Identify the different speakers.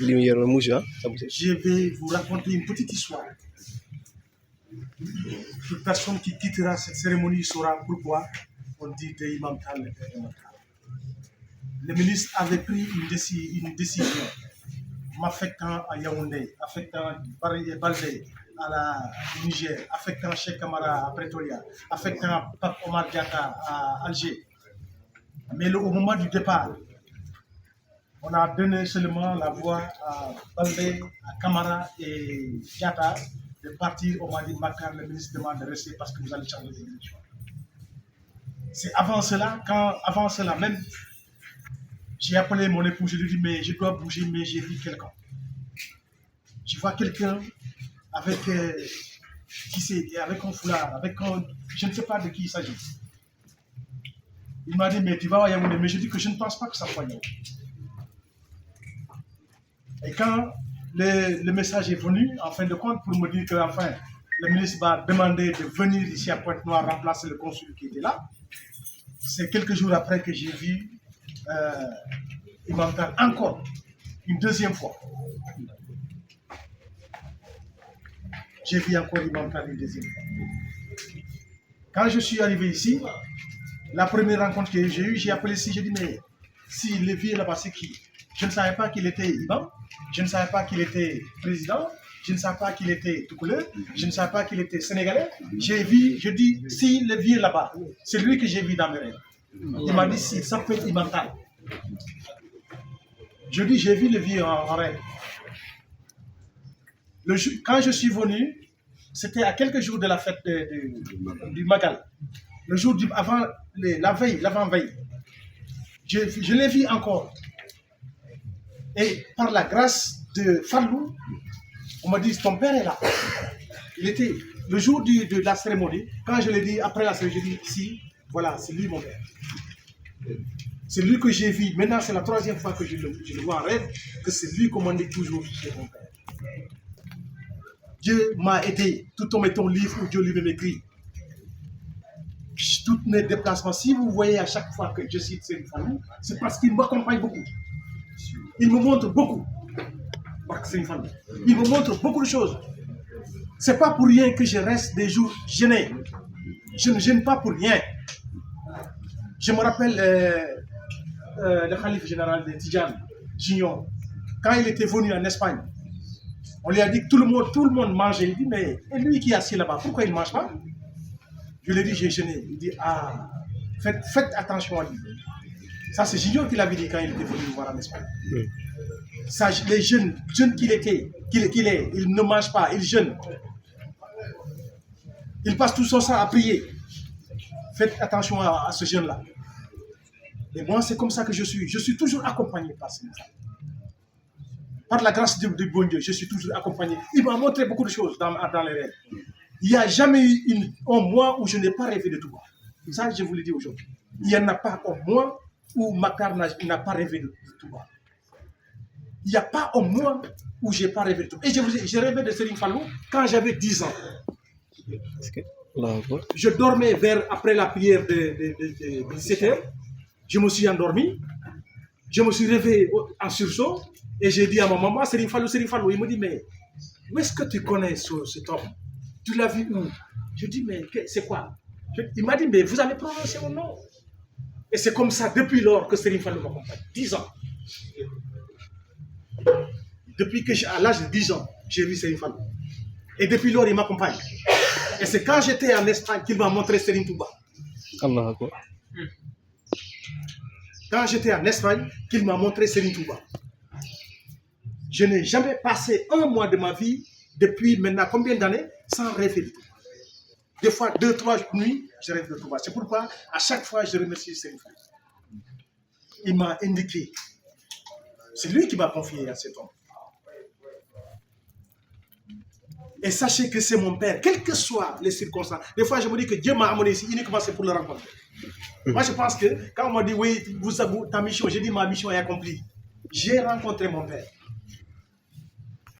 Speaker 1: Je vais vous raconter une petite histoire. Toute personne qui quittera cette cérémonie saura pourquoi on dit de Imam Tal. Le ministre avait pris une décision m'affectant à Yaoundé, affectant Baldé à la Niger, affectant Cheikh Kamara à Pretoria, affectant Pape Omar Diatta à Alger. Mais au moment du départ, on a donné seulement la voix à Baldé, à Kamara et Diatta de partir. On m'a dit, Makar, le ministre demande de rester parce que vous allez changer de direction. C'est avant cela même, j'ai appelé mon époux, je lui ai dit, mais je dois bouger, mais j'ai vu quelqu'un. Je vois quelqu'un avec un foulard, je ne sais pas de qui il s'agit. Il m'a dit, mais tu vas à Yaoundé, mais je dis que je ne pense pas que ça soit Yaoundé. Et quand le message est venu, en fin de compte, pour me dire que enfin, le ministre va demander de venir ici à Pointe-Noire remplacer le consul qui était là, c'est quelques jours après que j'ai vu Imam Tal encore, une deuxième fois. J'ai vu encore Imam Tal une deuxième fois. Quand je suis arrivé ici, la première rencontre que j'ai eue, j'ai appelé ici, j'ai dit, mais si le vieux là-bas, c'est qui? Je ne savais pas qu'il était imam, je ne savais pas qu'il était président, je ne savais pas qu'il était tout couleur, je ne savais pas qu'il était sénégalais. J'ai vu, je dis, si le vieux là-bas, c'est lui que j'ai vu dans mes rêves. Il m'a dit, si, ça peut être Imam Tal. Je dis, j'ai vu le vieux en rêve. Quand je suis venu, c'était à quelques jours de la fête du Magal. Le jour l'avant-veille. Je l'ai vu encore. Et par la grâce de Fallou, on m'a dit, ton père est là. Il était, le jour de la cérémonie, quand je l'ai dit, après la cérémonie, j'ai dit, si, voilà, c'est lui mon père. C'est lui que j'ai vu. Maintenant, c'est la troisième fois que je le vois en rêve, que c'est lui qu'on m'a dit toujours chez mon père. Dieu m'a aidé, tout en mettant livre où Dieu lui-même écrit. Tous mes déplacements, si vous voyez à chaque fois que je cite cette famille, c'est parce qu'il m'accompagne beaucoup. Il me montre beaucoup. Il me montre beaucoup de choses. C'est pas pour rien que je reste des jours gênés. Je ne gêne pas pour rien. Je me rappelle le calife général de Tidjane, Junior, quand il était venu en Espagne, on lui a dit que tout le monde mangeait. Il dit, mais et lui qui est assis là-bas, pourquoi il ne mange pas? Je lui ai dit, j'ai gêné. Il dit, ah, faites attention à lui. Ça, c'est Junior qui l'avait dit quand il était venu nous voir en Espagne. Oui. Ça, les jeunes qu'il est, il ne mange pas, il jeûne. Il passe tout son temps à prier. Faites attention à ce jeune-là. Et moi, c'est comme ça que je suis. Je suis toujours accompagné par ces femmes. Par la grâce du bon Dieu, je suis toujours accompagné. Il m'a montré beaucoup de choses dans les rêves. Il n'y a jamais eu un mois où je n'ai pas rêvé de tout. Ça, je vous le dis aujourd'hui. Il n'y en a pas un mois où Makar n'a pas rêvé de tout. Il n'y a pas un mois où je n'ai pas rêvé de tout. Et j'ai rêvé de Serigne Fallou quand j'avais 10 ans. Je dormais après la prière de 17h. Je me suis endormi. Je me suis réveillé en sursaut. Et j'ai dit à ma maman, Serigne Fallou. Il me dit, mais où est-ce que tu connais cet homme? Tu l'as vu où? Je dis, mais c'est quoi? Il m'a dit, mais vous allez prononcer mon nom. Et c'est comme ça, depuis lors, que Serigne Fallou m'accompagne. 10 ans. Depuis que à l'âge de 10 ans, j'ai vu Serigne Fallou. Et depuis lors, il m'accompagne. Et c'est quand j'étais en Espagne qu'il m'a montré Serigne Touba. Allah. Quand j'étais en Espagne, qu'il m'a montré Serigne Touba. Je n'ai jamais passé un mois de ma vie, depuis maintenant combien d'années, sans rêver de Touba. Des fois, 2-3 nuits, je rêve de Touba. C'est pourquoi, à chaque fois, je remercie Serigne Fallou. Il m'a indiqué. C'est lui qui m'a confié à cet homme. Et sachez que c'est mon père, quelles que soient les circonstances. Des fois, je me dis que Dieu m'a amené ici uniquement c'est pour le rencontrer. Moi, je pense que quand on m'a dit, oui, ta mission, j'ai dit, ma mission est accomplie. J'ai rencontré mon père.